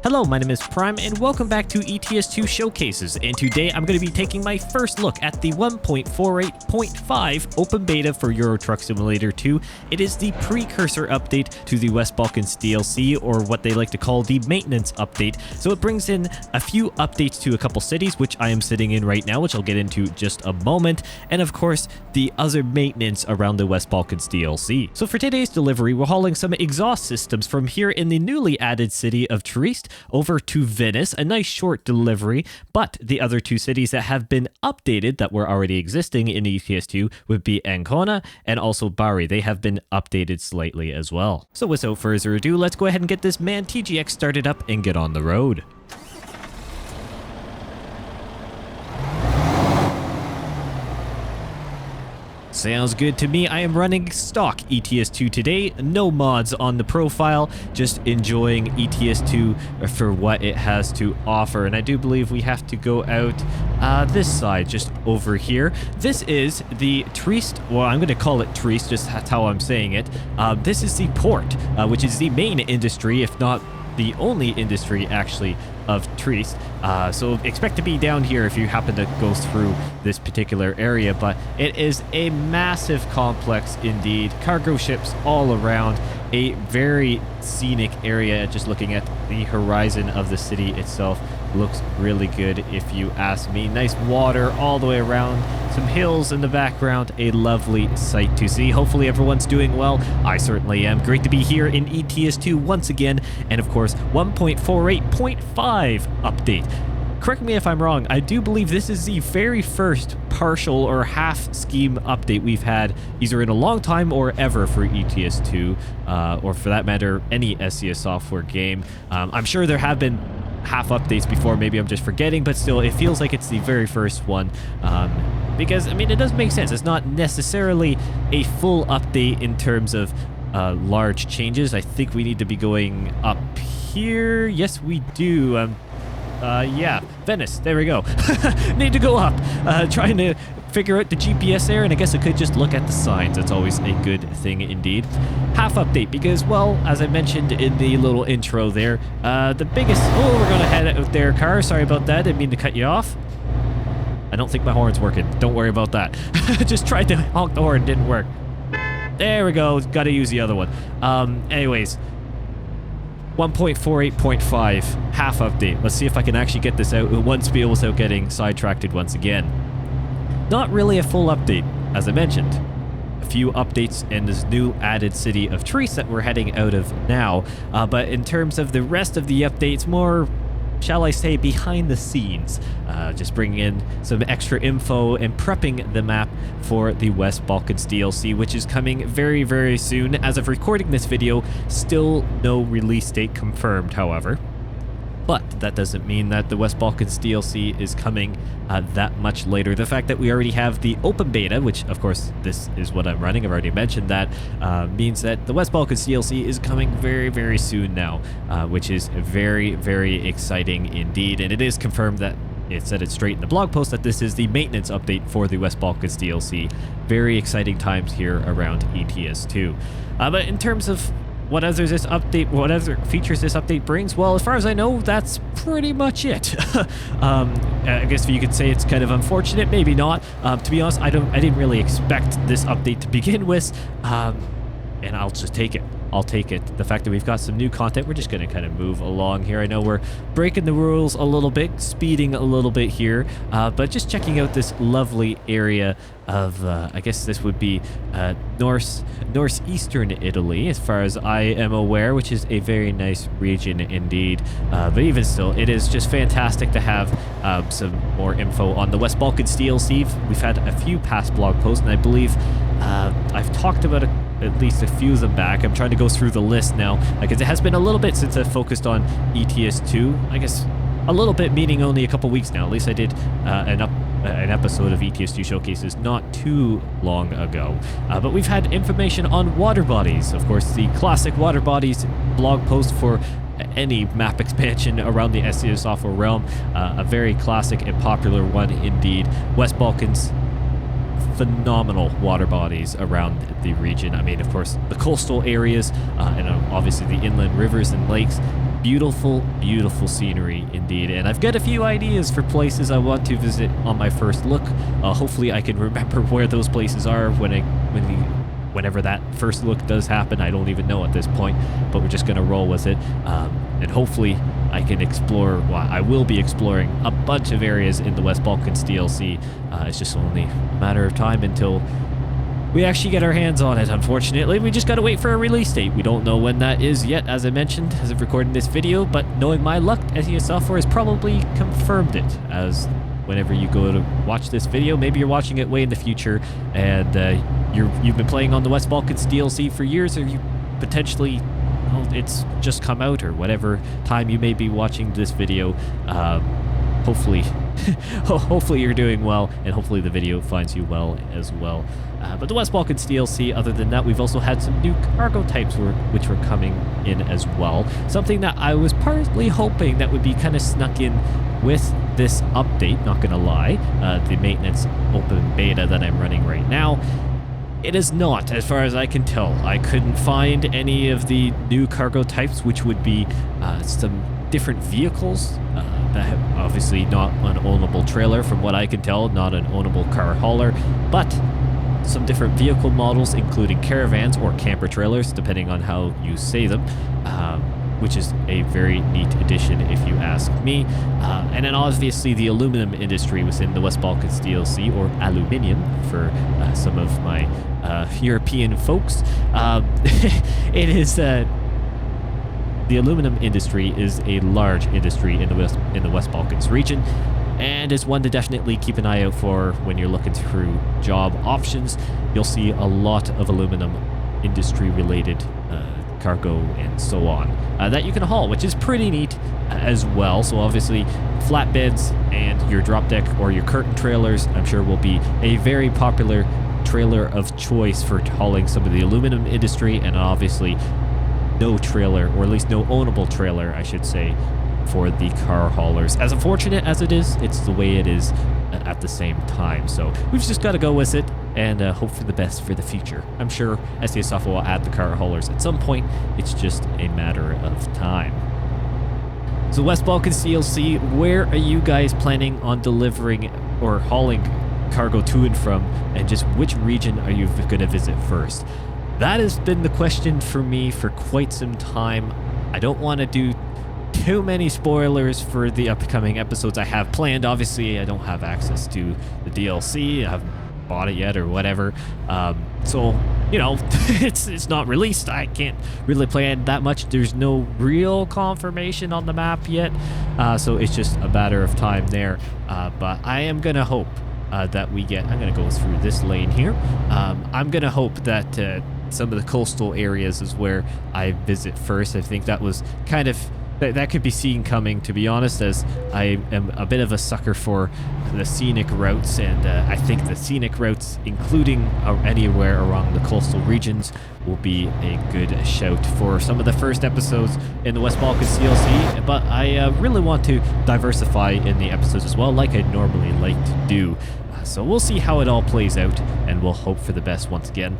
Hello, my name is Prime and welcome back to ETS2 Showcases, and today I'm going to be taking my first look at the 1.48.5 open beta for Euro Truck Simulator 2. It is the precursor update to the West Balkans DLC, or what they like to call the maintenance update. So it brings in a few updates to a couple cities, which I am sitting in right now, which I'll get into just a moment, and of course the other maintenance around the West Balkans DLC. So for today's delivery, we're hauling some exhaust systems from here in the newly added city of Trieste over to Venice, a nice short delivery, but the other two cities that have been updated that were already existing in ETS2 would be Aconic and also Bari. They have been updated slightly as well. So without further ado, let's go ahead and get this MAN TGX started up and get on the road. Sounds good to me. I am running stock ETS2 today, no mods on the profile, just enjoying ETS2 for what it has to offer. And I do believe we have to go out this side, just over here. This is the Trieste, well, I'm going to call it Trieste, just that's how I'm saying it. This is the port, which is the main industry, if not the only industry actually, of Trieste. So expect to be down here if you happen to go through this particular area, but it is a massive complex indeed. Cargo ships all around, a very scenic area. Just looking at the horizon of the city itself looks really good if you ask me. Nice water all the way around, some hills in the background, a lovely sight to see. Hopefully everyone's doing well. I certainly am. Great to be here in ETS2 once again, and of course 1.48.5 update. Correct me if I'm wrong, I do believe this is the very first partial or half scheme update we've had either in a long time or ever for ETS2, or for that matter any SCS software game. I'm sure there have been half updates before, maybe I'm just forgetting, but still it feels like it's the very first one, because I mean it does make sense. It's not necessarily a full update in terms of large changes. I think we need to be going up here. Yes we do. Yeah, Venice, there we go. Need to go up, trying to figure out the GPS there, and I guess I could just look at the signs. That's always a good thing indeed. Half update because, well, as I mentioned in the little intro there, the biggest, oh, we're gonna head out there, car, sorry about that, didn't mean to cut you off. I don't think my horn's working, don't worry about that. Just tried to honk the horn, didn't work. There we go, gotta use the other one. Anyways, 1.48.5 half update. Let's see if I can actually get this out once without getting sidetracked once again. Not really a full update, as I mentioned. A few updates in this new added city of Trieste that we're heading out of now. But in terms of the rest of the updates, more, shall I say, behind the scenes. Just bringing in some extra info and prepping the map for the West Balkans DLC, which is coming very, very soon. As of recording this video, still no release date confirmed, however. But that doesn't mean that the West Balkans DLC is coming that much later. The fact that we already have the open beta, which of course this is what I'm running, I've already mentioned that, means that the West Balkans DLC is coming very, very soon now, which is very, very exciting indeed. And it is confirmed that it said it straight in the blog post that this is the maintenance update for the West Balkans DLC. Very exciting times here around ETS2. But in terms of what other features this update brings, well, as far as I know, that's pretty much it. I guess you could say it's kind of unfortunate, maybe not. To be honest, I didn't really expect this update to begin with, and I'll just take it. I'll take it. The fact that we've got some new content, we're just going to kind of move along here. I know we're breaking the rules a little bit, speeding a little bit here, but just checking out this lovely area of, I guess this would be northeastern Italy, as far as I am aware, which is a very nice region indeed. But even still, it is just fantastic to have some more info on the West Balkans DLC. We've had a few past blog posts, and I believe I've talked about at least a few of them back. I'm trying to go through the list now, because it has been a little bit since I've focused on ETS2. I guess a little bit meaning only a couple weeks now. At least I did an episode of ETS2 Showcases not too long ago. But we've had information on water bodies. Of course, the classic water bodies blog post for any map expansion around the SCS software realm. A very classic and popular one indeed. West Balkans, phenomenal water bodies around the region. I mean, of course, the coastal areas and obviously the inland rivers and lakes. beautiful, beautiful scenery indeed. And I've got a few ideas for places I want to visit on my first look. Hopefully I can remember where those places are whenever that first look does happen. I don't even know at this point, but we're just going to roll with it. And hopefully I can explore, well, I will be exploring a bunch of areas in the West Balkans DLC. It's just only a matter of time until we actually get our hands on it. Unfortunately, we just gotta wait for a release date. We don't know when that is yet, as I mentioned, as of recording this video, but knowing my luck, SES Software has probably confirmed it, as whenever you go to watch this video, maybe you're watching it way in the future, and you've been playing on the West Balkans DLC for years, or you potentially, well, it's just come out, or whatever time you may be watching this video. Hopefully hopefully you're doing well, and hopefully the video finds you well as well. But the West Balkans DLC, other than that, we've also had some new cargo types which were coming in as well. Something that I was partly hoping that would be kind of snuck in with this update, not gonna lie, the maintenance open beta that I'm running right now. It is not, as far as I can tell. I couldn't find any of the new cargo types, which would be some different vehicles, that obviously not an ownable trailer from what I can tell, not an ownable car hauler, but some different vehicle models, including caravans or camper trailers, depending on how you say them, which is a very neat addition if you ask me. And then obviously the aluminum industry within the West Balkans DLC, or aluminium for some of my European folks. It is the aluminum industry is a large industry in the West Balkans region, and is one to definitely keep an eye out for when you're looking through job options. You'll see a lot of aluminum industry related cargo and so on that you can haul, which is pretty neat as well. So obviously flatbeds and your drop deck or your curtain trailers, I'm sure, will be a very popular trailer of choice for hauling some of the aluminum industry, and obviously no trailer, or at least no ownable trailer, I should say, for the car haulers. As unfortunate as it is, it's the way it is at the same time. So we've just got to go with it and hope for the best for the future. I'm sure SES Software will add the car haulers at some point. It's just a matter of time. So West Balkans DLC, where are you guys planning on delivering or hauling cargo to and from, and just which region are you going to visit first? That has been the question for me for quite some time. I don't want to do too many spoilers for the upcoming episodes I have planned. Obviously, I don't have access to the DLC. I haven't bought it yet or whatever. So, you know, it's not released. I can't really plan that much. There's no real confirmation on the map yet. So it's just a matter of time there. But I am going to hope that we get... I'm going to go through this lane here. I'm going to hope that... some of the coastal areas is where I visit first. I think that was kind of... That could be seen coming, to be honest, as I am a bit of a sucker for the scenic routes, and I think the scenic routes, including anywhere around the coastal regions, will be a good shout for some of the first episodes in the West Balkans DLC, but I really want to diversify in the episodes as well, like I normally like to do. So we'll see how it all plays out, and we'll hope for the best once again.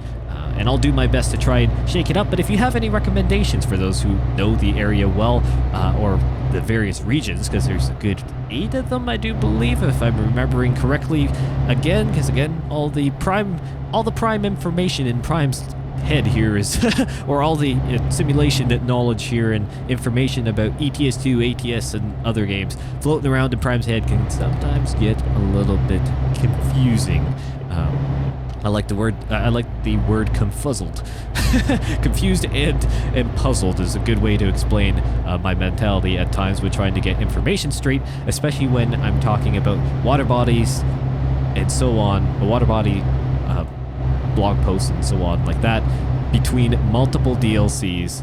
And I'll do my best to try and shake it up. But if you have any recommendations for those who know the area well, or the various regions, because there's a good 8 of them, I do believe, if I'm remembering correctly. Again, because again, all the prime information in Prime's head here is, or all the simulation knowledge here and information about ETS2, ATS, and other games floating around in Prime's head can sometimes get a little bit confusing. I like the word confuzzled. Confused and puzzled is a good way to explain my mentality at times when trying to get information straight, especially when I'm talking about water bodies and so on, water body blog posts and so on like that, between multiple DLCs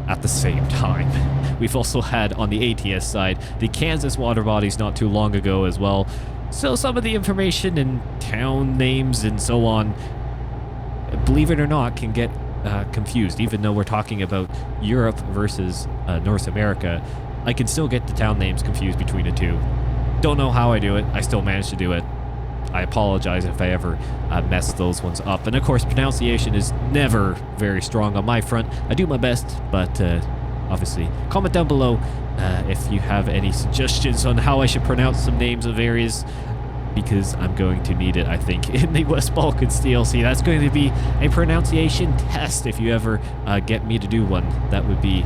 at the same time. We've also had on the ATS side the Kansas water bodies not too long ago as well. So some of the information and town names and so on, believe it or not, can get confused. Even though we're talking about Europe versus North America, I can still get the town names confused between the two. Don't know how I do it. I still manage to do it. I apologize if I ever mess those ones up. And of course, pronunciation is never very strong on my front. I do my best, but obviously comment down below if you have any suggestions on how I should pronounce some names of areas, because I'm going to need it, I think, in the West Balkans DLC. That's going to be a pronunciation test if you ever get me to do one. That would be...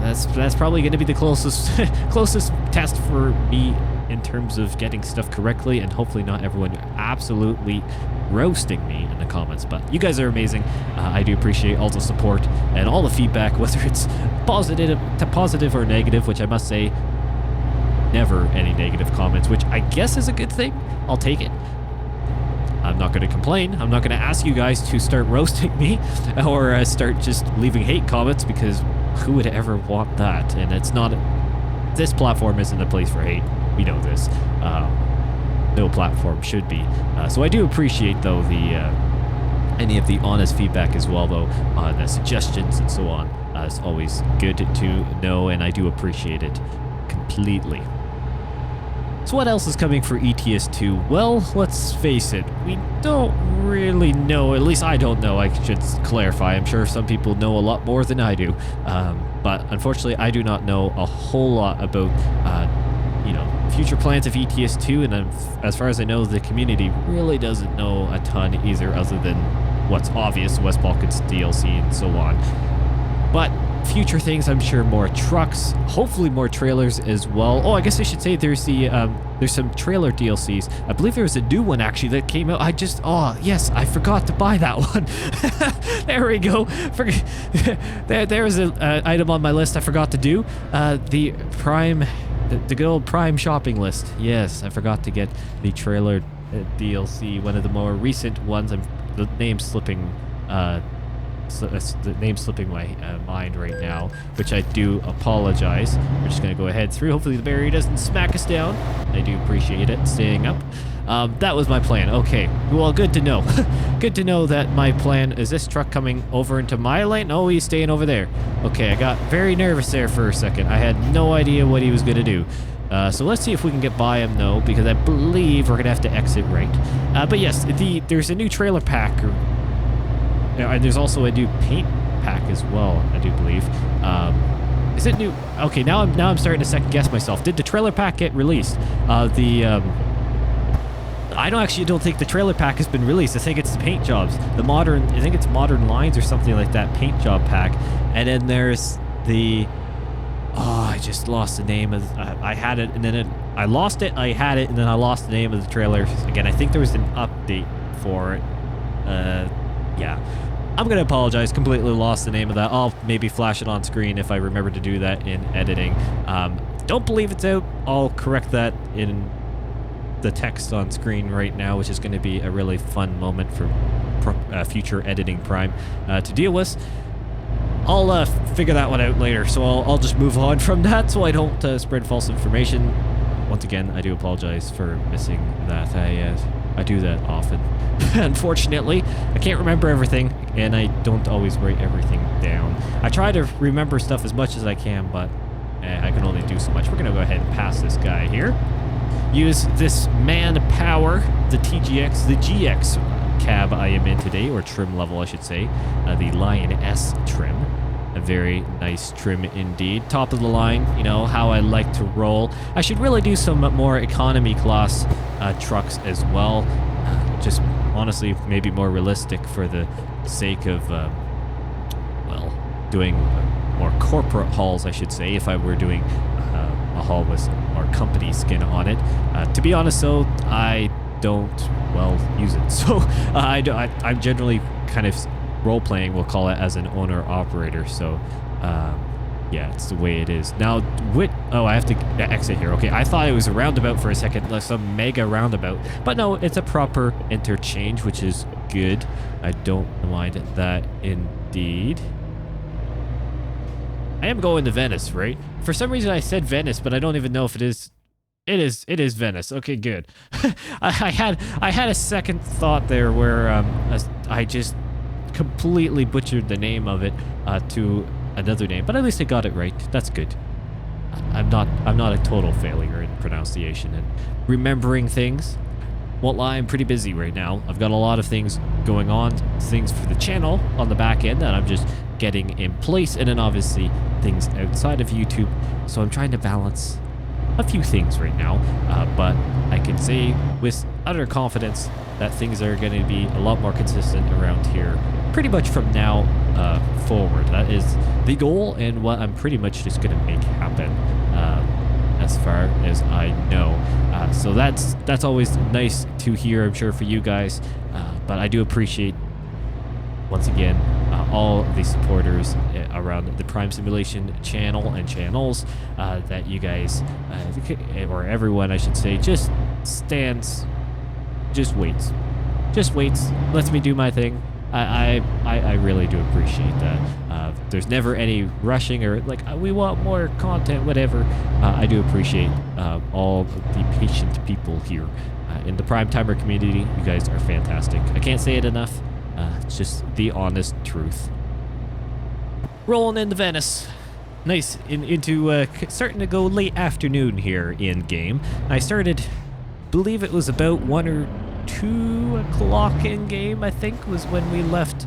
That's probably going to be the closest closest test for me in terms of getting stuff correctly, and hopefully not everyone absolutely roasting me in the comments. But you guys are amazing. I do appreciate all the support and all the feedback, whether it's positive or negative, which I must say, never any negative comments, which I guess is a good thing. I'll take it. I'm not going to complain. I'm not going to ask you guys to start roasting me or start just leaving hate comments, because who would ever want that? And it's not... This platform isn't a place for hate. We know this. No platform should be. So I do appreciate, though, the any of the honest feedback as well, though, on the suggestions and so on. It's always good to know, and I do appreciate it completely. So what else is coming for ETS2? Well, let's face it, we don't really know. At least I don't know. I should clarify. I'm sure some people know a lot more than I do. But unfortunately, I do not know a whole lot about, future plans of ETS2. And as far as I know, the community really doesn't know a ton either, other than what's obvious, West Balkans DLC and so on. But future things, I'm sure more trucks, hopefully more trailers as well. Oh, I guess I should say there's some trailer DLCs. I believe there was a new one actually that came out. Oh yes, I forgot to buy that one. There we go. There was an item on my list I forgot to do. The good old Prime shopping list. Yes, I forgot to get the trailer DLC, one of the more recent ones. The name's slipping. So that's the name slipping my mind right now, which I do apologize. We're just going to go ahead through. Hopefully the barrier doesn't smack us down. I do appreciate it staying up. That was my plan. Okay, well, good to know. Good to know that my plan is this truck coming over into my lane. Oh, he's staying over there. Okay, I got very nervous there for a second. I had no idea what he was going to do. So let's see if we can get by him, though, because I believe we're going to have to exit right. But yes, there's a new trailer pack. And there's also a new paint pack as well, I do believe. Is it new? Okay, now I'm starting to second guess myself. Did the trailer pack get released? I don't think the trailer pack has been released. I think it's the paint jobs. I think it's Modern Lines or something like that paint job pack. And then there's the... Oh, I just lost the name of... I had it, and then I lost it, I had it, and then I lost the name of the trailer. Again, I think there was an update for it. Yeah. I'm going to apologize. Completely lost the name of that. I'll maybe flash it on screen if I remember to do that in editing. Don't believe it's out. I'll correct that in the text on screen right now, which is going to be a really fun moment for future editing Prime to deal with. I'll figure that one out later, so I'll just move on from that so I don't spread false information. Once again, I do apologize for missing that. I do that often. Unfortunately, I can't remember everything, and I don't always write everything down. I try to remember stuff as much as I can, but I can only do so much. We're going to go ahead and pass this guy here. Use this manpower, the GX cab I am in today, or trim level, I should say. The Lion S trim. A very nice trim indeed. Top of the line, you know, how I like to roll. I should really do some more economy class trucks as well. Just honestly, maybe more realistic for the sake of, doing more corporate hauls, I should say, if I were doing a haul with more company skin on it. To be honest, though, I don't, use it. So I'm generally kind of role-playing, we'll call it, as an owner-operator. So, yeah, it's the way it is. Now, I have to exit here. Okay, I thought it was a roundabout for a second, like some mega roundabout. But no, it's a proper interchange, which is good. I don't mind that indeed. I am going to Venice, right? For some reason I said Venice, but I don't even know if it is. It is Venice. Okay, good. I had a second thought there where I just completely butchered the name of it to another name, but at least I got it right. That's good. I'm not a total failure in pronunciation and remembering things. Won't lie, I'm pretty busy right now. I've got a lot of things going on, things for the channel on the back end that I'm just getting in place, and then obviously things outside of YouTube. So I'm trying to balance a few things right now, but I can say with utter confidence that things are going to be a lot more consistent around here pretty much from now forward. That is the goal, and what I'm pretty much just going to make happen as far as I know. So that's always nice to hear, I'm sure, for you guys, but I do appreciate once again all the supporters around the Prime Simulation channel and channels that you guys, or everyone I should say, just waits, lets me do my thing. I really do appreciate that. There's never any rushing or like we want more content, whatever. I do appreciate all of the patient people here in the Prime Timer community. You guys are fantastic. I can't say it enough. It's just the honest truth. Rolling into Venice. Nice. Into starting to go late afternoon here in game. I started, believe it was about 1 or 2 o'clock in game, I think, was when we left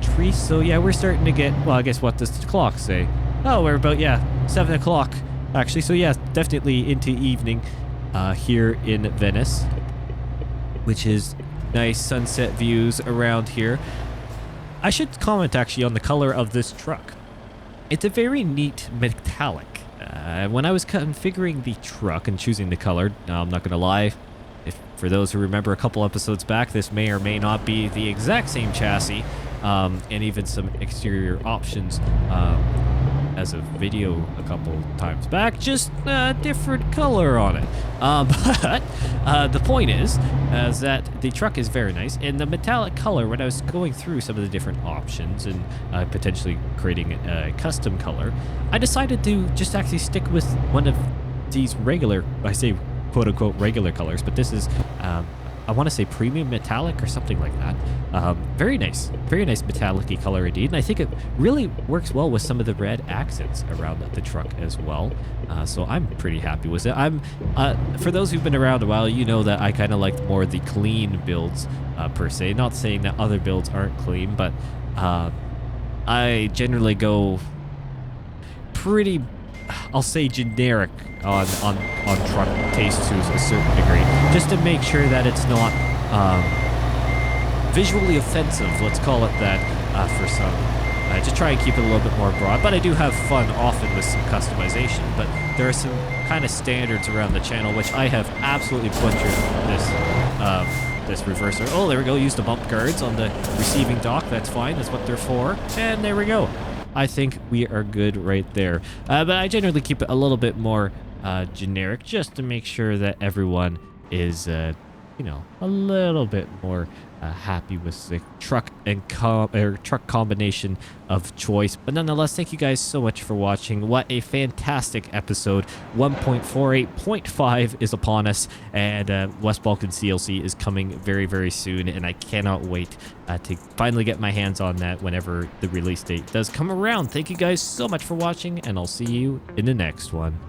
Tree. So yeah, we're starting to get, well, I guess what does the clock say? Oh, we're about, yeah, 7 o'clock actually. So yeah, definitely into evening here in Venice, which is nice sunset views around here. I should comment actually on the color of this truck. It's a very neat metallic. When I was configuring the truck and choosing the color, I'm not gonna lie, for those who remember a couple episodes back, this may or may not be the exact same chassis, and even some exterior options as a video a couple times back, just a different color on it. But the point is that the truck is very nice, and the metallic color, when I was going through some of the different options and potentially creating a custom color, I decided to just actually stick with one of these regular, I say quote-unquote regular colors, but this is I want to say premium metallic or something like that. Very nice metallic-y color indeed, and I think it really works well with some of the red accents around the truck as well. So I'm pretty happy with it. For those who've been around a while, you know that I kind of like more the clean builds per se. Not saying that other builds aren't clean, but I generally go pretty, I'll say, generic on truck taste to a certain degree, just to make sure that it's not visually offensive, let's call it that, for some. Just try and keep it a little bit more broad, but I do have fun often with some customization. But there are some kind of standards around the channel which I have absolutely butchered this reverser. Oh, there we go. Use the bump guards on the receiving dock. That's fine. That's what they're for. And there we go. I think we are good right there. But I generally keep it a little bit more generic, just to make sure that everyone is, you know, a little bit more happy with the truck and truck combination of choice. But nonetheless, thank you guys so much for watching. What a fantastic episode. 1.48.5 is upon us, and West Balkans CLC is coming very, very soon, and I cannot wait to finally get my hands on that whenever the release date does come around. Thank you guys so much for watching, and I'll see you in the next one.